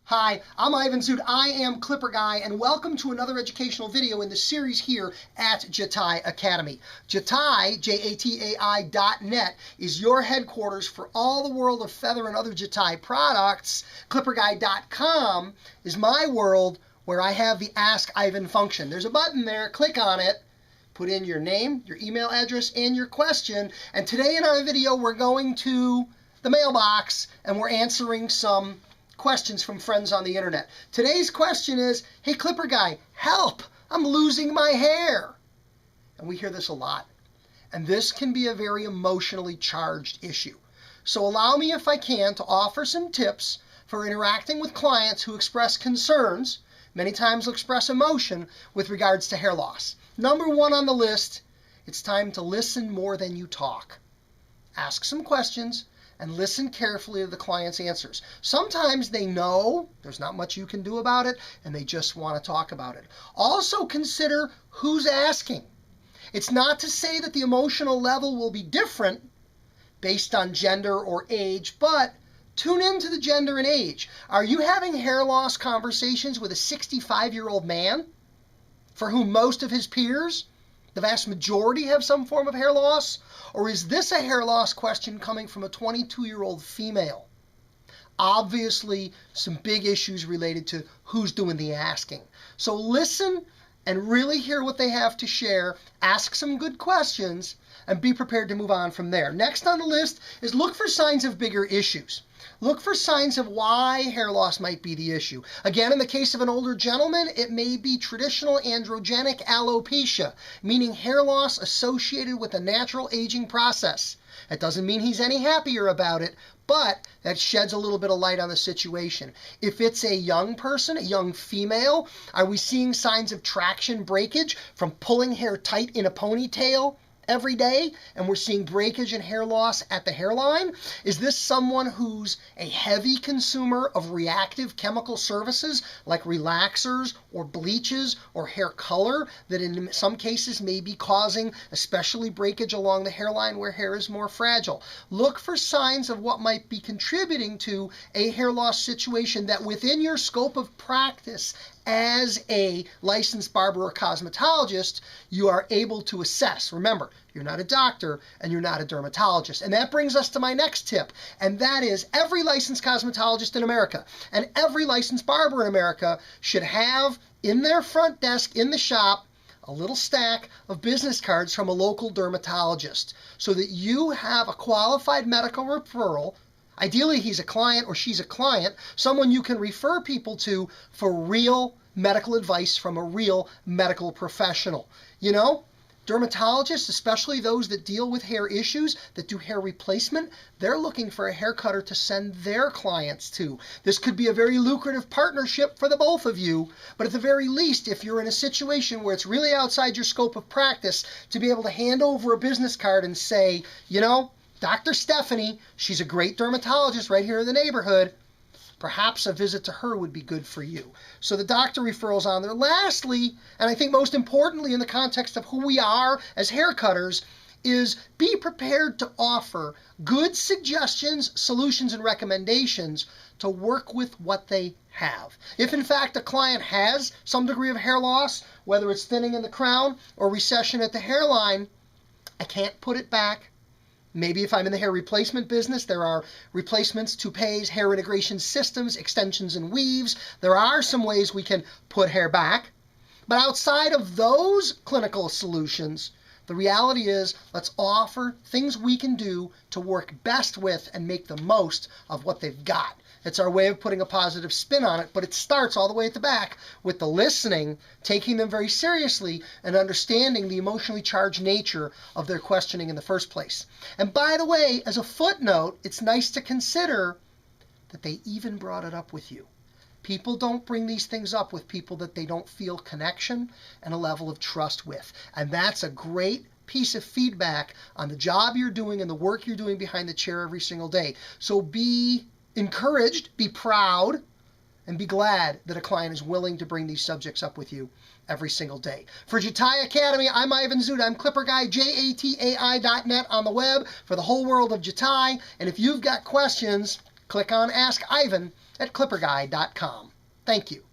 Hi, I'm Ivan Zoot. I am Clipper Guy, and welcome to another educational video in the series here at Jatai Academy. Jatai, Jatai.net, is your headquarters for all the world of feather and other Jatai products. ClipperGuy.com is my world where I have the Ask Ivan function. There's a button there. Click on it. Put in your name, your email address, and your question. And today in our video, we're going to the mailbox, and we're answering some questions from friends on the internet. Today's question is, hey Clipper Guy, help! I'm losing my hair. And we hear this a lot. And this can be a very emotionally charged issue. So allow me, if I can, to offer some tips for interacting with clients who express concerns, many times will express emotion, with regards to hair loss. Number one on the list, it's time to listen more than you talk. Ask some questions and listen carefully to the client's answers. Sometimes they know there's not much you can do about it, and they just want to talk about it. Also consider who's asking. It's not to say that the emotional level will be different based on gender or age, but tune into the gender and age. Are you having hair loss conversations with a 65-year-old man for whom most of his peers, the vast majority, have some form of hair loss? Or is this a hair loss question coming from a 22-year-old female? Obviously, some big issues related to who's doing the asking. So listen and really hear what they have to share. Ask some good questions and be prepared to move on from there. Next on the list is look for signs of bigger issues. Look for signs of why hair loss might be the issue. Again, in the case of an older gentleman, it may be traditional androgenic alopecia, meaning hair loss associated with a natural aging process. That doesn't mean he's any happier about it, but that sheds a little bit of light on the situation. If it's a young person, a young female, are we seeing signs of traction breakage from pulling hair tight in a ponytail every day, and we're seeing breakage and hair loss at the hairline? Is this someone who's a heavy consumer of reactive chemical services like relaxers or bleaches or hair color that in some cases may be causing especially breakage along the hairline where hair is more fragile? Look for signs of what might be contributing to a hair loss situation that within your scope of practice as a licensed barber or cosmetologist, you are able to assess. Remember, you're not a doctor and you're not a dermatologist. And that brings us to my next tip, and that is every licensed cosmetologist in America and every licensed barber in America should have in their front desk in the shop a little stack of business cards from a local dermatologist so that you have a qualified medical referral. Ideally, he's a client or she's a client, someone you can refer people to for real medical advice from a real medical professional. You know, dermatologists, especially those that deal with hair issues, that do hair replacement, they're looking for a hair cutter to send their clients to. This could be a very lucrative partnership for the both of you, but at the very least, if you're in a situation where it's really outside your scope of practice, to be able to hand over a business card and say, you know, Dr. Stephanie, she's a great dermatologist right here in the neighborhood. Perhaps a visit to her would be good for you. So the doctor referral's on there. Lastly, and I think most importantly in the context of who we are as hair cutters, is be prepared to offer good suggestions, solutions, and recommendations to work with what they have. If in fact a client has some degree of hair loss, whether it's thinning in the crown or recession at the hairline, I can't put it back. Maybe if I'm in the hair replacement business, there are replacements, toupees, hair integration systems, extensions, and weaves. There are some ways we can put hair back. But outside of those clinical solutions, the reality is let's offer things we can do to work best with and make the most of what they've got. It's our way of putting a positive spin on it, but it starts all the way at the back with the listening, taking them very seriously, and understanding the emotionally charged nature of their questioning in the first place. And by the way, as a footnote, it's nice to consider that they even brought it up with you. People don't bring these things up with people that they don't feel connection and a level of trust with. And that's a great piece of feedback on the job you're doing and the work you're doing behind the chair every single day. So be encouraged, be proud, and be glad that a client is willing to bring these subjects up with you every single day. For Jatai Academy, I'm Ivan Zoot. I'm Clipper Guy, Jatai.net on the web for the whole world of Jatai. And if you've got questions, click on Ask Ivan at clipperguy.com. Thank you.